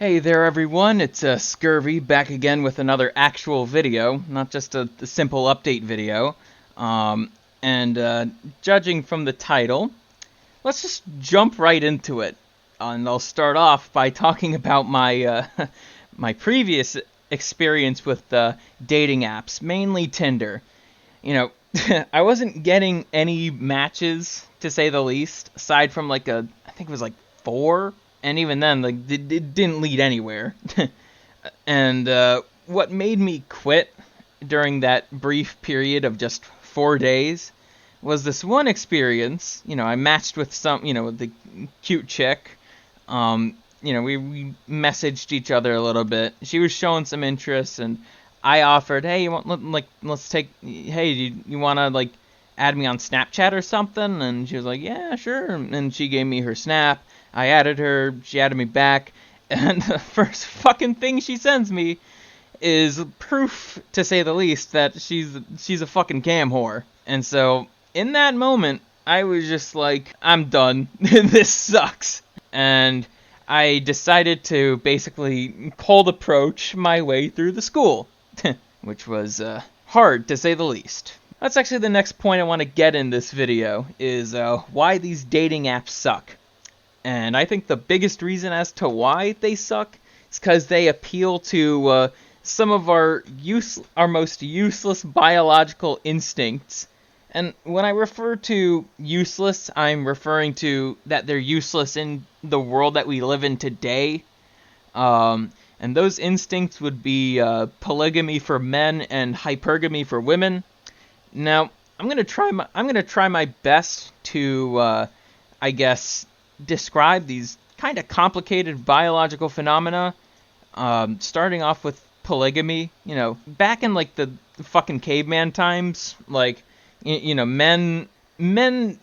Hey there everyone, it's Scurvy back again with another actual video, not just a simple update video. And judging from the title, let's just jump right into it. And I'll start off by talking about my my previous experience with dating apps, mainly Tinder. You know, I wasn't getting any matches, to say the least, aside from I think it was like 4, and even then, it didn't lead anywhere. And what made me quit during that brief period of just 4 days was this one experience. I matched with with the cute chick. We messaged each other a little bit. She was showing some interest, and I offered, hey, you want to add me on Snapchat or something? And she was like, yeah, sure. And she gave me her Snap. I added her. She added me back. And the first fucking thing she sends me is proof, to say the least, that she's a fucking cam whore. And so in that moment, I was just like, I'm done. This sucks. And I decided to basically cold approach my way through the school, which was hard, to say the least. That's actually the next point I want to get in this video, is why these dating apps suck. And I think the biggest reason as to why they suck is because they appeal to some of our most useless biological instincts. And when I refer to useless, I'm referring to that they're useless in the world that we live in today. And those instincts would be polygamy for men and hypergamy for women. Now, I'm gonna try my best to, describe these kind of complicated biological phenomena. Starting off with polygamy. Back in the fucking caveman times, men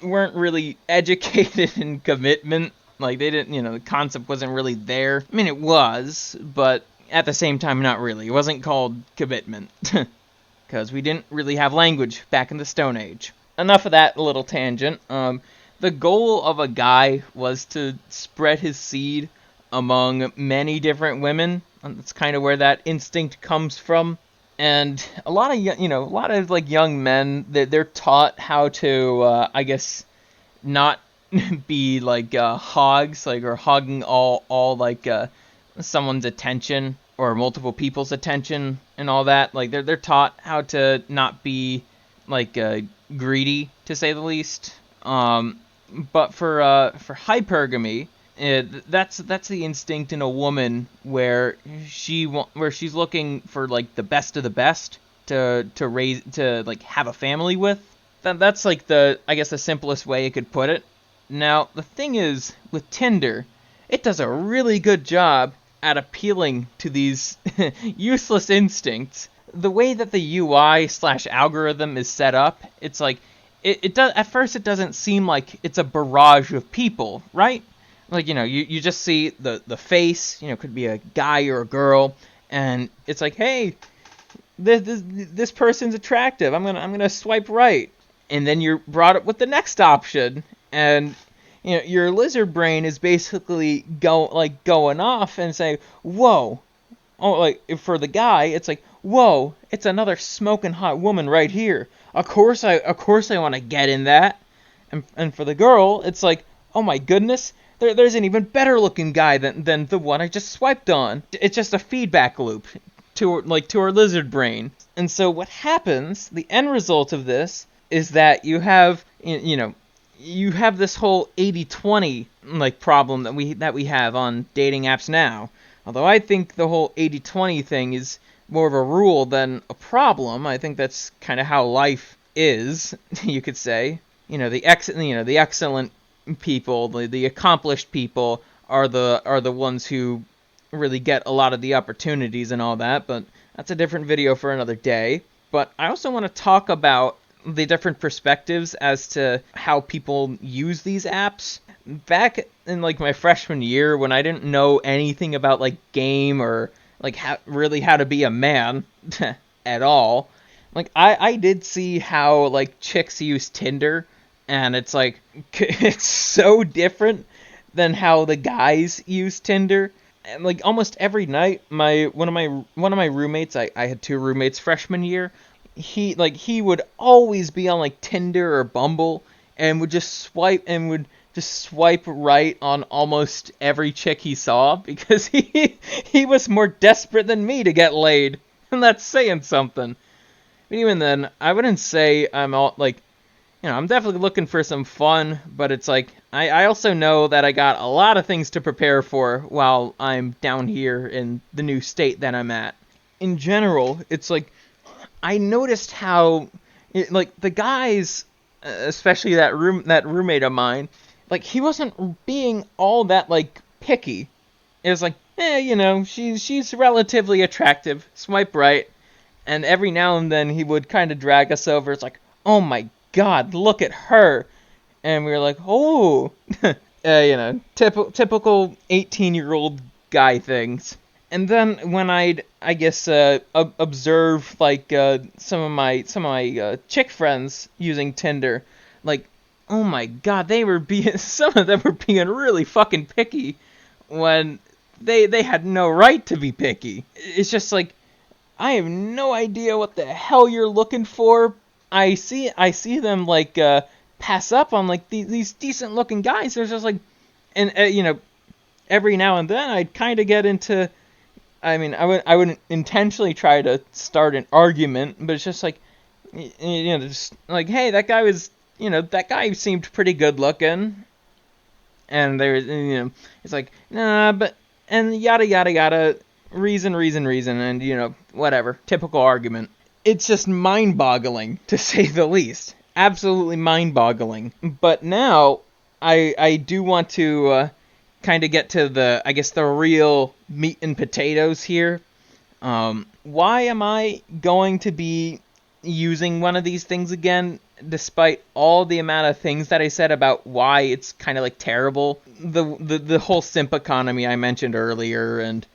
weren't really educated in commitment. They didn't, the concept wasn't really there. I mean, it was, but at the same time, not really. It wasn't called commitment. Because we didn't really have language back in the Stone Age. Enough of that little tangent. The goal of a guy was to spread his seed among many different women. That's kind of where that instinct comes from. And a lot of young men, they're taught how to, not be hogs, or hogging all someone's attention or multiple people's attention and all that. They're taught how to not be greedy, to say the least. But for hypergamy, that's the instinct in a woman where she's looking for the best of the best to have a family with. That's the simplest way I could put it. Now the thing is, with Tinder, it does a really good job at appealing to these useless instincts. The way that the UI/algorithm is set up, it's it does, at first it doesn't seem like it's a barrage of people, right? You just see the face, could be a guy or a girl, and it's hey, this person's attractive. I'm gonna swipe right. And then you're brought up with the next option, and your lizard brain is basically going off and saying, whoa. Oh, for the guy, it's whoa, it's another smoking hot woman right here. Of course I want to get in that. And for the girl, it's oh my goodness, there's an even better looking guy than the one I just swiped on. It's just a feedback loop to our lizard brain. And so what happens, the end result of this, is that you have you have this whole 80-20 problem that we have on dating apps now. Although I think the whole 80-20 thing is more of a rule than a problem. I think that's kind of how life is, you could say. The excellent people, the accomplished people are the ones who really get a lot of the opportunities and all that, but that's a different video for another day. But I also want to talk about the different perspectives as to how people use these apps. Back in my freshman year, when I didn't know anything about game or how to be a man at all, I did see how chicks use Tinder, and it's it's so different than how the guys use Tinder. and like almost every night, one of my roommates, I had two roommates freshman year. He would always be on like Tinder or Bumble, and would just swipe right on almost every chick he saw because he was more desperate than me to get laid, and that's saying something. But even then, I wouldn't say I'm all like, I'm definitely looking for some fun, but it's like, I also know that I got a lot of things to prepare for while I'm down here in the new state that I'm at. In general, it's like, I noticed how, like, the guys, especially that roommate of mine, like, he wasn't being all that, like, picky. It was like, she's relatively attractive, swipe right, and every now and then he would kind of drag us over. It's like, oh my god, look at her, and we were like, oh, typical 18-year-old guy things. And then when I guess observe like some of my chick friends using Tinder, like, oh my god, they were being some of them were being really fucking picky when they had no right to be picky. It's just like, I have no idea what the hell you're looking for. I see them like pass up on like these decent looking guys. There's just like, and every now and then I'd kind of get into. I mean, I wouldn't intentionally try to start an argument, but it's just like, just like, hey, that guy seemed pretty good looking, and there's, it's like, nah, but, and yada yada yada, reason, and whatever, typical argument. It's just mind-boggling, to say the least. Absolutely mind-boggling. But now, I do want to kind of get to the real meat and potatoes here. Why am I going to be using one of these things again, despite all the amount of things that I said about why it's kind of like terrible? The whole simp economy I mentioned earlier, and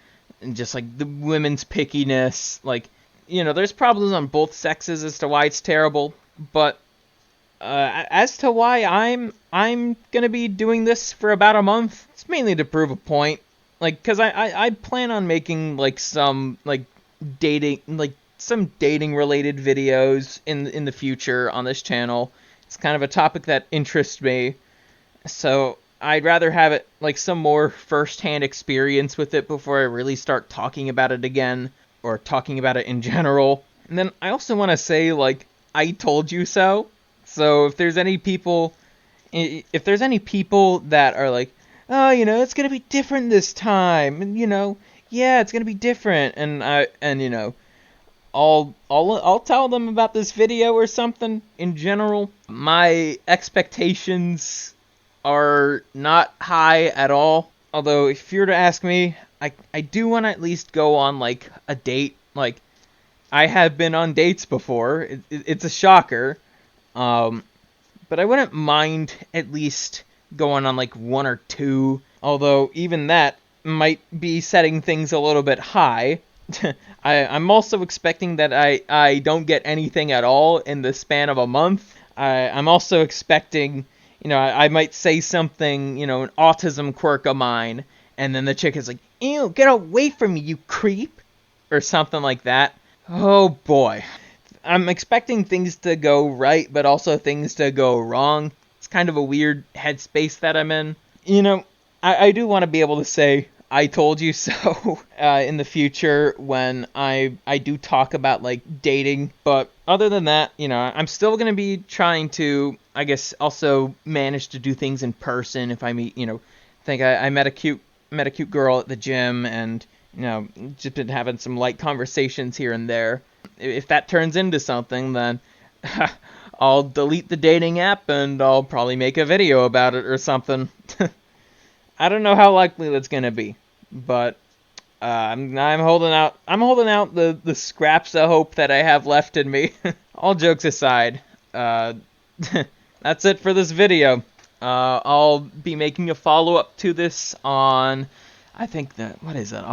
just like the women's pickiness, like, there's problems on both sexes as to why it's terrible, but as to why I'm gonna be doing this for about a month, it's mainly to prove a point. Like, cause I plan on making like some like dating related videos in the future on this channel. It's kind of a topic that interests me, so I'd rather have it like some more first-hand experience with it before I really start talking about it again, or talking about it in general. And then I also want to say, like, I told you so. So if there's any people that are like, oh, it's gonna be different this time, and yeah, it's gonna be different, and I'll tell them about this video or something. In general, my expectations are not high at all. Although, if you were to ask me, I do want to at least go on, like, a date. Like, I have been on dates before. It's a shocker. But I wouldn't mind at least going on, like, one or two. Although, even that might be setting things a little bit high. I'm also expecting that I don't get anything at all in the span of a month. I'm also expecting, I might say something, an autism quirk of mine, and then the chick is like, ew, get away from me, you creep, or something like that. Oh boy. I'm expecting things to go right, but also things to go wrong. It's kind of a weird headspace that I'm in. I do want to be able to say, I told you so, in the future when I do talk about, like, dating. But other than that, I'm still going to be trying to, I guess, also manage to do things in person if I meet, I think I met a cute girl at the gym, and, just been having some light conversations here and there. If that turns into something, then I'll delete the dating app and I'll probably make a video about it or something. I don't know how likely that's going to be. But I'm holding out. I'm holding out the scraps of hope that I have left in me. All jokes aside, that's it for this video. I'll be making a follow-up to this on, I think what is that?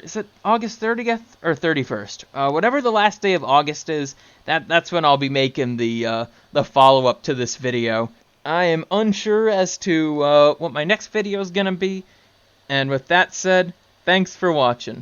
Is it August 30th or 31st? Whatever the last day of August is, that's when I'll be making the follow-up to this video. I am unsure as to what my next video is gonna be. And with that said, Thanks for watching.